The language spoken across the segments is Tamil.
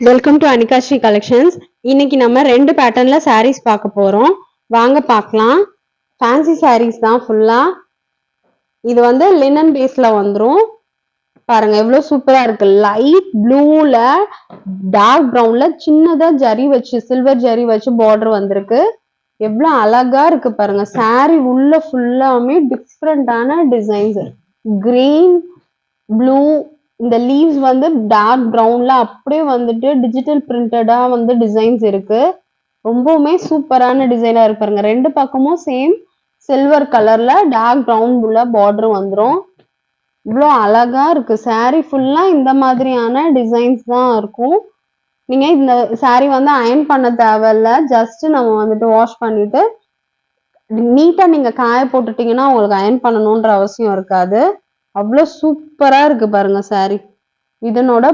Welcome to Anikasri collections. இன்னைக்கு நம்ம 2 பேட்டர்ன்ல sarees பார்க்க போறோம். வாங்க பார்க்கலாம். ஃபேன்சி sarees தான் ஃபுல்லா. இது வந்து லினன் பேஸ்ல வந்துரும். பாருங்க எவ்வளவு சூப்பரா இருக்கு. லைட் ப்ளூல டார்க் பிரவுன்ல சின்னதா ஜரி வச்சு சில்வர் ஜரி வச்சு பார்டர் வந்திருக்கு. எவ்வளவு அழகா இருக்கு பாருங்க. saree உள்ள ஃபுல்லாமே டிஃப்ரெண்டான டிசைன்ஸ். கிரீன் ப்ளூ இந்த லீவ்ஸ் வந்து டார்க் ப்ரௌன்ல அப்படியே வந்துட்டு டிஜிட்டல் பிரிண்டடா வந்து டிசைன்ஸ் இருக்கு. ரொம்பவுமே சூப்பரான டிசைனா இருக்கு பாருங்க. ரெண்டு பக்கமும் சேம் சில்வர் கலர்ல டார்க் ப்ரௌன் உள்ள பார்டர் வந்துரும். இவ்வளோ அழகா இருக்கு. saree ஃபுல்லா இந்த மாதிரியான டிசைன்ஸ் தான் இருக்கும். நீங்க இந்த saree வந்து அயன் பண்ண தேவையில்ல. ஜஸ்ட் நம்ம வந்துட்டு வாஷ் பண்ணிட்டு நீட்டா நீங்க காய போட்டுட்டீங்கன்னா உங்களுக்கு அயன் பண்ணணும்ன்ற அவசியம் இருக்காது. அவ்வளோ சூப்பரா இருக்கு பாருங்க saree. இதனோட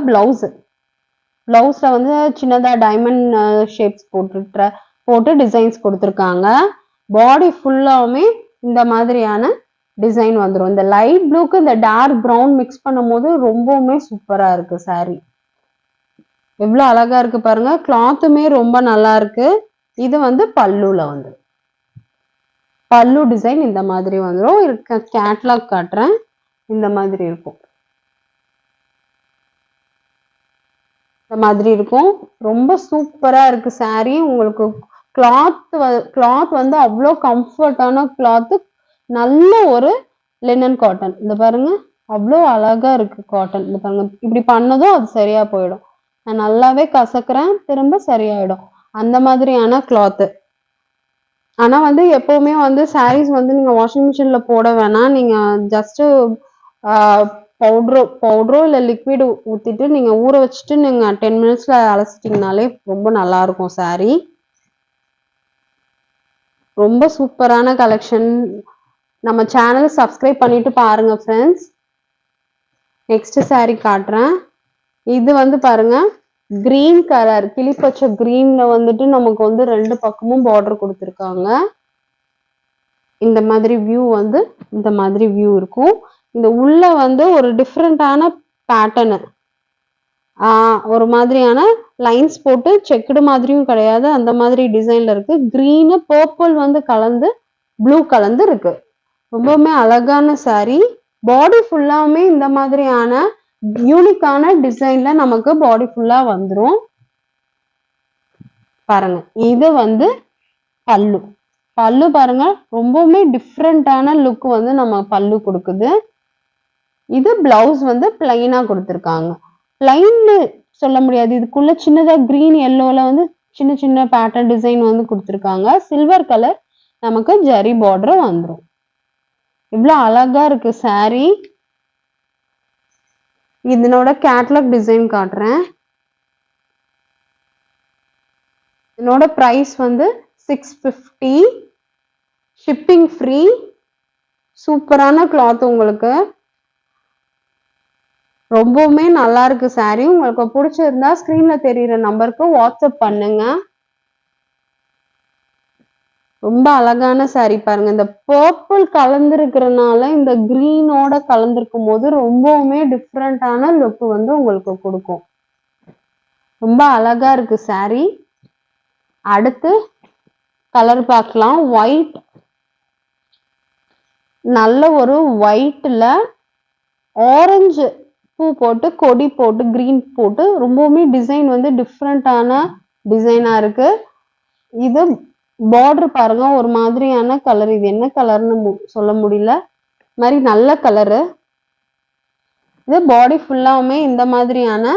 பிளவுஸ்ல வந்து சின்னதா டைமண்ட் ஷேப்ஸ் போட்டு டிசைன்ஸ் கொடுத்துருக்காங்க. பாடி ஃபுல்லாவுமே இந்த மாதிரியான டிசைன் வந்துடும். இந்த லைட் ப்ளூக்கு இந்த டார்க் ப்ரௌன் மிக்ஸ் பண்ணும் போது ரொம்பவுமே சூப்பரா இருக்கு saree. எவ்வளவு அழகா இருக்கு பாருங்க. கிளாத்துமே ரொம்ப நல்லா இருக்கு. இது வந்து பல்லுல வந்து பல்லு டிசைன் இந்த மாதிரி வந்துடும். இருக்க கேட்லாக் காட்டுறேன். இந்த மாதிரி இருக்கும். இந்த மாதிரி இருக்கும். ரொம்ப சூப்பரா இருக்கு saree. உங்களுக்கு கிளாத் வந்து அவ்வளோ கம்ஃபர்டான கிளாத். நல்ல ஒரு லினன் காட்டன். இந்த பாருங்க அவ்வளோ அழகா இருக்கு காட்டன். இந்த பாருங்க இப்படி பண்ணதும் அது சரியா போயிடும். நான் நல்லாவே கசக்குறேன், திரும்ப சரியாயிடும். அந்த மாதிரியான கிளாத். ஆனா வந்து எப்பவுமே வந்து sarees வந்து நீங்க வாஷிங் மிஷின்ல போட வேணாம். நீங்க ஜஸ்ட் பவுடரோ இல்ல லிக்விட் ஊத்திட்டு நீங்க ஊற வச்சுட்டு நீங்க 10 மினிட்ஸ்ல அலசிட்டீங்கனாலே ரொம்ப நல்லா இருக்கும் saree. ரொம்ப சூப்பரான கலெக்ஷன். நம்ம சேனல் சப்ஸ்கிரைப் பண்ணிட்டு பாருங்க ஃப்ரெண்ட்ஸ். நெக்ஸ்ட் saree காட்டுறேன். இது வந்து பாருங்க கிரீன் கலர் கிளிப்பச்சை கிரீன்ல வந்துட்டு நமக்கு வந்து ரெண்டு பக்கமும் பார்டர் கொடுத்துருக்காங்க. இந்த மாதிரி வியூ வந்து இந்த மாதிரி வியூ இருக்கும். இந்த உள்ள வந்து ஒரு டிஃப்ரெண்டான பேட்டர்னு ஒரு மாதிரியான லைன்ஸ் போட்டு செக்குடு மாதிரியும் கிடையாது, அந்த மாதிரி டிசைன்ல இருக்கு. கிரீனு பர்பிள் வந்து கலந்து ப்ளூ கலந்து இருக்கு. ரொம்பவுமே அழகான saree. பாடி ஃபுல்லாவுமே இந்த மாதிரியான யூனிக்கான டிசைன்ல நமக்கு பாடி ஃபுல்லா வந்துரும். பாருங்க இது வந்து பல்லு பாருங்க ரொம்பவுமே டிஃப்ரெண்டான லுக் வந்து நம்ம பல்லு கொடுக்குது. இது பிளவுஸ் வந்து பிளைனா கொடுத்துருக்காங்க. பிளைன்னு சொல்ல முடியாது, இதுக்குள்ள சின்னதா கிரீன் எல்லோல வந்து சின்ன சின்ன பேட்டர்ன் டிசைன் வந்து கொடுத்துருக்காங்க. சில்வர் கலர் நமக்கு ஜரி பார்டர் வந்துடும். இவ்வளவு அழகா இருக்கு saree. இதனோட கேட்லாக் டிசைன் காட்டுறேன். இதனோட பிரைஸ் வந்து 650. Shipping free. சூப்பரான கிளாத். உங்களுக்கு ரொம்பவுமே நல்லா இருக்கு saree. உங்களுக்கு பிடிச்சிருந்தா ஸ்கிரீன்ல தெரியுற நம்பருக்கு வாட்ஸ்அப் பண்ணுங்க. ரொம்ப அழகான saree பாருங்க. இந்த பர்பிள் கலந்துருக்கிறதுனால இந்த கிரீனோட கலந்துருக்கும் போது ரொம்பவுமே டிஃப்ரெண்டான லுக் வந்து உங்களுக்கு கொடுக்கும். ரொம்ப அழகா இருக்கு saree. அடுத்து கலர் பார்க்கலாம். ஒயிட், நல்ல ஒரு ஒயிட்ல ஆரஞ்சு பூ போட்டு கொடி போட்டு கிரீன் போட்டு ரொம்பவுமே டிசைன் வந்து டிஃப்ரெண்டான டிசைனா இருக்கு. இது பார்டர் பாருங்க ஒரு மாதிரியான கலர். இது என்ன கலர்னு சொல்ல முடியல, மாதிரி நல்ல கலரு. இது பாடி ஃபுல்லாவுமே இந்த மாதிரியான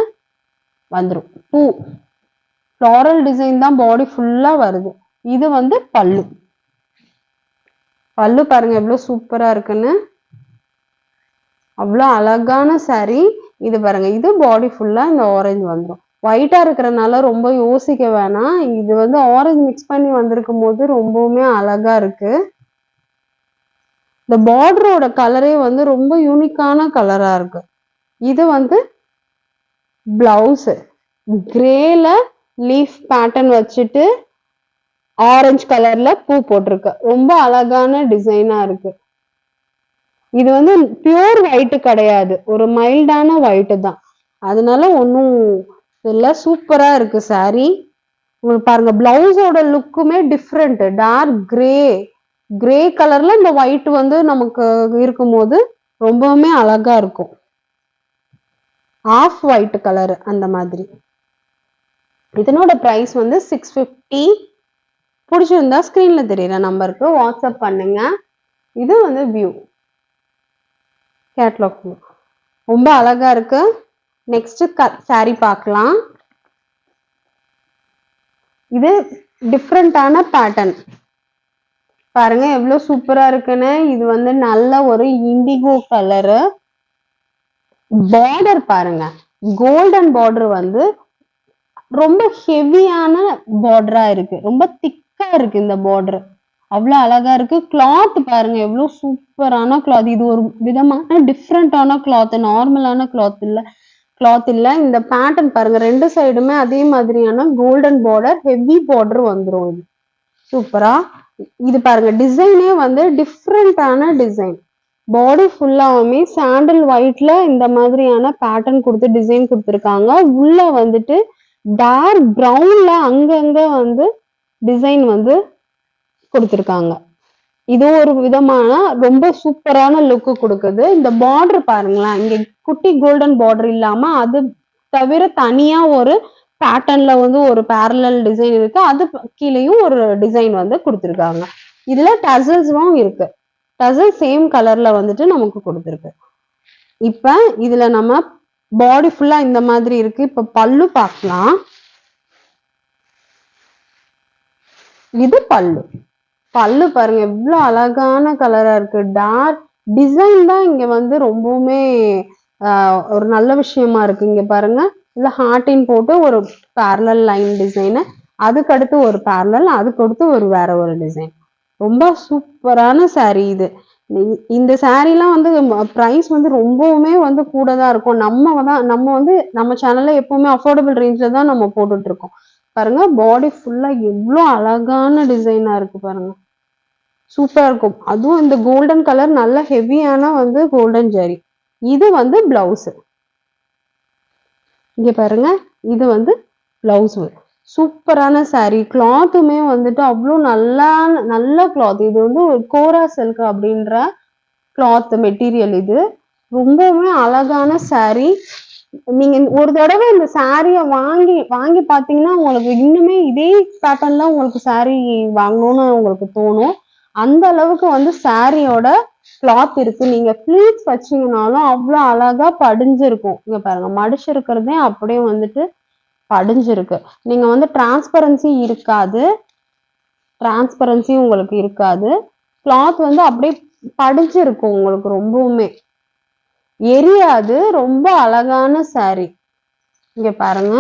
வந்துடும். பூ ஃப்ளாரல் டிசைன் தான் பாடி ஃபுல்லா வருது. இது வந்து பல்லு பாருங்க எவ்வளவு சூப்பரா இருக்குன்னு. அவ்வளோ அழகான saree. இது பாருங்க இது பாடி ஃபுல்லா இந்த ஆரஞ்சு வந்துடும். ஒயிட்டா இருக்கிறதுனால ரொம்ப யோசிக்க வேணாம். இது வந்து ஆரஞ்சு மிக்ஸ் பண்ணி வந்திருக்கும் போது ரொம்பவுமே அழகா இருக்கு. இந்த பார்டரோட கலரே வந்து ரொம்ப யூனிக்கான கலரா இருக்கு. இது வந்து பிளவுஸ் கிரேல லீஃப் பேட்டர்ன் வச்சுட்டு ஆரஞ்சு கலர்ல பூ போட்டிருக்கு. ரொம்ப அழகான டிசைனா இருக்கு. இது வந்து பியூர் ஒயிட் கிடையாது, ஒரு மைல்டான ஒயிட் தான். அதனால ஒன்னும் இதெல்லாம் சூப்பரா இருக்கு சாரி. உங்களுக்கு பாருங்க பிளவுஸோட லுக்குமே டிஃப்ரெண்ட். டார்க் கிரே கலர்ல இந்த ஒயிட் வந்து நமக்கு இருக்கும்போது ரொம்பவுமே அழகா இருக்கும். ஆஃப் ஒயிட் கலர் அந்த மாதிரி. இதனோட பிரைஸ் வந்து 650. பிடிச்சிருந்தா ஸ்கிரீன்ல தெரியுற நம்பருக்கு வாட்ஸ்அப் பண்ணுங்க. இது வந்து வியூ கேட்லாக் வியூ ரொம்ப அழகா இருக்கு. நெக்ஸ்ட் சாரி பார்க்கலாம். இது டிஃப்ரெண்டான பேட்டர்ன் பாருங்க எவ்வளவு சூப்பரா இருக்குன்னு. இது வந்து நல்ல ஒரு இண்டிகோ கலரு. பார்டர் பாருங்க கோல்டன் பார்டர் வந்து ரொம்ப ஹெவியான பார்டரா இருக்கு. ரொம்ப திக்கா இருக்கு இந்த பார்டர். அவ்வளவு அழகா இருக்கு. கிளாத் பாருங்க எவ்வளவு சூப்பரான கிளாத். இது ஒரு விதமான டிஃப்ரெண்டான கிளாத். நார்மலான கிளாத் இல்ல. இந்த பேட்டர்ன் பாருங்க ரெண்டு சைடுமே அதே மாதிரியான கோல்டன் பார்டர் ஹெவி பார்டர் வந்துரும். இது சூப்பரா. இது பாருங்க டிசைனே வந்து டிஃப்ரெண்டான டிசைன். பாடி ஃபுல்லாவுமே சாண்டல் ஒயிட்ல இந்த மாதிரியான பேட்டர்ன் கொடுத்து டிசைன் கொடுத்துருக்காங்க. உள்ள வந்துட்டு டார்க் ப்ரௌன்ல அங்கங்க வந்து டிசைன் வந்து கொடுத்துருக்காங்க. இது ஒரு விதமான ரொம்ப சூப்பரான லுக்கு கொடுக்குது. இந்த பார்டர் பாருங்களேன். இங்க குட்டி கோல்டன் பார்டர் இல்லாம அது தவிர தனியா ஒரு பேட்டர்ன்ல வந்து ஒரு பேரலல் டிசைன் இருக்கு. அது கீழேயும் ஒரு டிசைன் வந்து கொடுத்துருக்காங்க. இதுல டசல்ஸும் இருக்கு. டசல் சேம் கலர்ல வந்துட்டு நமக்கு கொடுத்துருக்கு. இப்ப இதுல நம்ம பாடி ஃபுல்லா இந்த மாதிரி இருக்கு. இப்ப பல்லு பார்க்கலாம். இது பல்லு பாருங்க எவ்வளவு அழகான கலரா இருக்கு. டார்க் டிசைன் தான் இங்க வந்து ரொம்பவுமே ஒரு நல்ல விஷயமா இருக்கு. இங்க பாருங்க இல்ல ஹார்டின் போட்டு ஒரு பேரலல் லைன் டிசைன், அதுக்கு அடுத்து ஒரு பேரலல், அதுக்கு அடுத்து ஒரு வேற ஒரு டிசைன். ரொம்ப சூப்பரான சாரீ இது. இந்த சாரீலாம் வந்து பிரைஸ் வந்து ரொம்பவுமே வந்து கூட தான் இருக்கும். நம்ம வந்து நம்ம சேனல்ல எப்பவுமே அஃபோர்டபுள் ரேஞ்ச்ல தான் நம்ம போட்டுட்டு இருக்கோம். பாருங்க பாடி ஃபுல்லா எவ்வளவு அழகான டிசைனா இருக்கு பாருங்க. சூப்பரா இருக்கும். அதுவும் இந்த கோல்டன் கலர் நல்ல ஹெவியான வந்து கோல்டன் ஜரி. இது வந்து பிளவுஸ். இங்க பாருங்க இது வந்து பிளவுஸ். சூப்பரான சாரீ. கிளாத்துமே வந்துட்டு அவ்வளோ நல்ல கிளாத். இது வந்து கோரா சில்க் அப்படின்ற கிளாத் மெட்டீரியல். இது ரொம்பவுமே அழகான சாரீ. நீங்க ஒரு தடவை இந்த சாரிய வாங்கி பாத்தீங்கன்னா உங்களுக்கு இன்னுமே இதே பேட்டர்ன்ல உங்களுக்கு சாரீ வாங்கணும்னு உங்களுக்கு தோணும். அந்த அளவுக்கு வந்து சாரியோட கிளாத் இருக்கு. நீங்க ஃபிளீட்ஸ் வச்சீங்கன்னாலும் அவ்வளவு அழகா படிஞ்சிருக்கும். இங்க பாருங்க மடிச்சிருக்கிறதே அப்படியே வந்துட்டு படிஞ்சிருக்கு. நீங்க வந்து டிரான்ஸ்பரன்சி உங்களுக்கு இருக்காது. கிளாத் வந்து அப்படியே படிஞ்சிருக்கும் உங்களுக்கு. ரொம்பவுமே எரியாது. ரொம்ப அழகான சாரீ. இங்க பாருங்க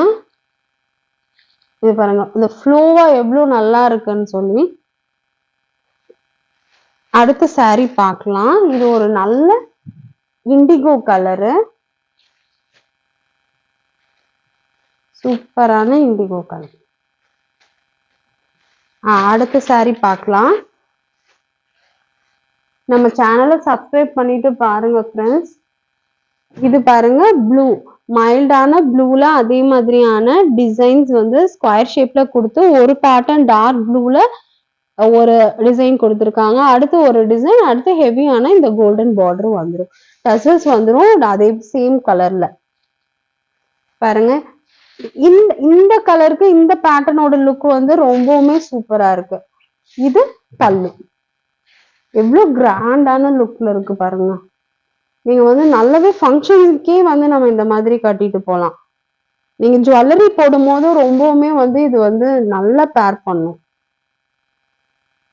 இது பாருங்க இந்த ஃப்ளோவா எவ்வளவு நல்லா இருக்குன்னு சொல்லி. அடுத்த சாரீ பார்க்கலாம். இது ஒரு நல்ல இண்டிகோ கலரு. சூப்பரான இண்டிகோ கலர். அடுத்த சாரீ பார்க்கலாம். நம்ம சேனலை சப்ஸ்கிரைப் பண்ணிட்டு பாருங்க ஃப்ரெண்ட்ஸ். இது பாருங்க ப்ளூ மைல்டான ப்ளூல அதே மாதிரியான டிசைன்ஸ் வந்து ஸ்கொயர் ஷேப்ல கொடுத்து ஒரு பேட்டர்ன் டார்க் ப்ளூல ஒரு டிசைன் கொடுத்துருக்காங்க. அடுத்து ஒரு டிசைன், அடுத்து ஹெவியான இந்த கோல்டன் பார்டர் வந்துடும். டசல்ஸ் வந்துடும் அதே சேம் கலர்ல. பாருங்க இந்த கலருக்கு இந்த பேட்டர்னோட லுக் வந்து ரொம்பவுமே சூப்பரா இருக்கு. இது பல்லு எவ்வளவு கிராண்டான லுக்ல இருக்கு பாருங்க. நீங்க வந்து நல்லாவே ஃபங்க்ஷனுக்கே வந்து நம்ம இந்த மாதிரி கட்டிட்டு போலாம். நீங்க ஜுவல்லரி போடும் போது ரொம்பவுமே வந்து இது வந்து நல்லா பேர் பண்ணும்.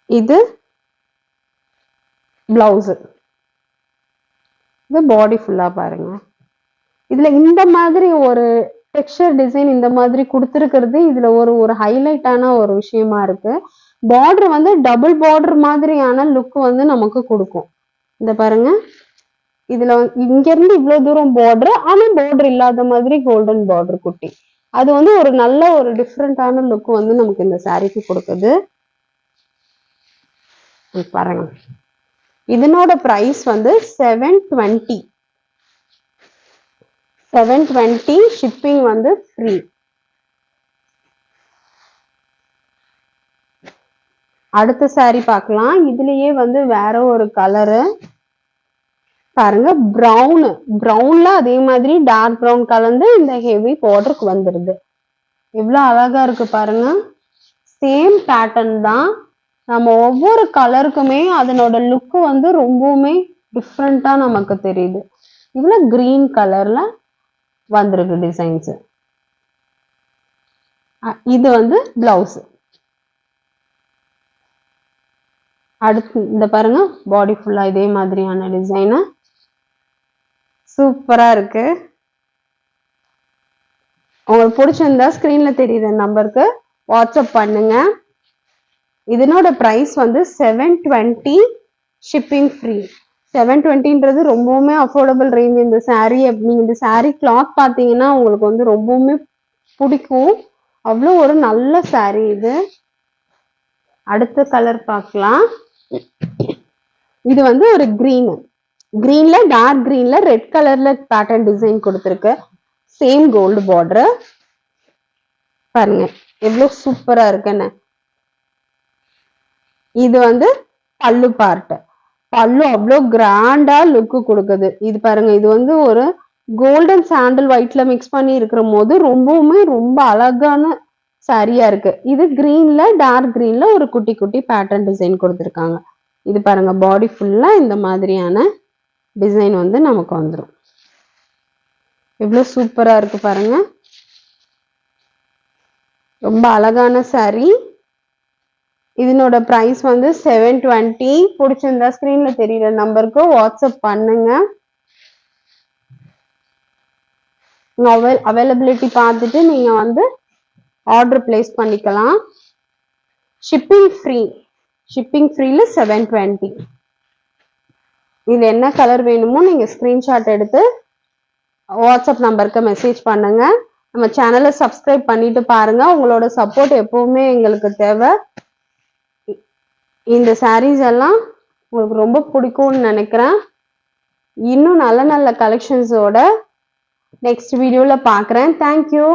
இது பிளவுஸ். இது பாடி ஃபுல்லா பாருங்க. இதுல இந்த மாதிரி ஒரு டெக்ஸ்சர் டிசைன் இந்த மாதிரி கொடுத்துருக்கிறது இதுல ஒரு ஹைலைட்டான ஒரு விஷயமா இருக்கு. பார்டர் வந்து டபுள் பார்டர் மாதிரியான லுக் வந்து நமக்கு கொடுக்கும். இந்த பாருங்க இதுல இங்க இருந்து இவ்வளவு தூரம் பார்டர், ஆனா பார்டர் இல்லாத மாதிரி கோல்டன் பார்டர் குட்டி. அது வந்து ஒரு நல்ல ஒரு டிஃப்ரெண்டான லுக் வந்து நமக்கு இந்த சாரீக்கு கொடுக்குது. பாருங்க இதனோட பிரைஸ் வந்து 720. ஷிப்பிங் வந்து ஃப்ரீ. அடுத்த saree பார்க்கலாம். இதுலயே வந்து வேற ஒரு கலரு பாருங்க, ப்ரௌன்ல அதே மாதிரி டார்க் ப்ரௌன் கலந்து இந்த ஹெவி பார்டருக்கு வந்துருது. எவ்வளவு அழகா இருக்கு பாருங்க. சேம் பேட்டர்ன் தான். நம்ம ஒவ்வொரு கலருக்குமே அதனோட லுக் வந்து ரொம்பவுமே டிஃப்ரெண்டா நமக்கு தெரியுது. இவ்வளவு கிரீன் கலர்ல வந்திருக்கு டிசைன்ஸ். இது வந்து பிளவுஸ். அடுத்து இந்த பாருங்க, பாடி ஃபுல்லா இதே மாதிரியான டிசைனு சூப்பரா இருக்கு. உங்களுக்கு பிடிச்சிருந்தா ஸ்கிரீன்ல தெரியுற நம்பருக்கு வாட்ஸ்அப் பண்ணுங்க. இதனோட பிரைஸ் வந்து 720 ஷிப்பிங் ஃப்ரீ. 720ன்றது ரொம்பவுமே அஃபோர்டபுள் ரேஞ்ச். இந்த saree நீங்க இந்த saree கிளாத் பார்த்தீங்கன்னா உங்களுக்கு வந்து ரொம்பவுமே பிடிக்கும். அவ்வளோ ஒரு நல்ல saree இது. அடுத்த கலர் பார்க்கலாம். இது வந்து ஒரு கிரீன்ல டார்க் கிரீன்ல ரெட் கலர்ல பேட்டர்ன் டிசைன் கொடுத்துருக்கு. சேம் கோல்டு பார்டர் பாருங்க எவ்வளவு சூப்பரா இருக்குன்னு. இது வந்து பல்லு பார்ட். பல்லு அவ்வளோ கிராண்டா லுக் கொடுக்குது. இது பாருங்க, இது வந்து ஒரு கோல்டன் சாண்டல் ஒயிட்ல மிக்ஸ் பண்ணி இருக்கிற போது ரொம்பவுமே ரொம்ப அழகான சாரியா இருக்கு. இது கிரீன்ல டார்க் கிரீன்ல ஒரு குட்டி குட்டி பேட்டர்ன் டிசைன் கொடுத்துருக்காங்க. இது பாருங்க, பாடி ஃபுல்லா இந்த மாதிரியான டிசைன் வந்து நமக்கு வந்துடும். எவ்வளவு சூப்பரா இருக்கு பாருங்க. ரொம்ப அழகான saree. இதனோட பிரைஸ் வந்து 720. பிடிச்சிருந்தா ஸ்கிரீன்ல தெரியுற நம்பருக்கு வாட்ஸ்அப் பண்ணுங்க. அவைலபிலிட்டி பார்த்துட்டு நீங்க வந்து ஆர்டர் பிளேஸ் பண்ணிக்கலாம். ஷிப்பிங் ஃப்ரீல 720. இது என்ன கலர் வேணுமோ நீங்க ஸ்கிரீன்ஷாட் எடுத்து வாட்ஸ்அப் நம்பருக்கு மெசேஜ் பண்ணுங்க. நம்ம சேனலை சப்ஸ்கிரைப் பண்ணிட்டு பாருங்க. உங்களோட சப்போர்ட் எப்பவுமே எங்களுக்கு தேவை. இந்த sarees எல்லாம் உங்களுக்கு ரொம்ப பிடிக்கும்னு நினைக்கிறேன். இன்னும் நல்ல நல்ல கலெக்ஷன்ஸோட நெக்ஸ்ட் வீடியோல பார்க்குறேன். தேங்க்யூ.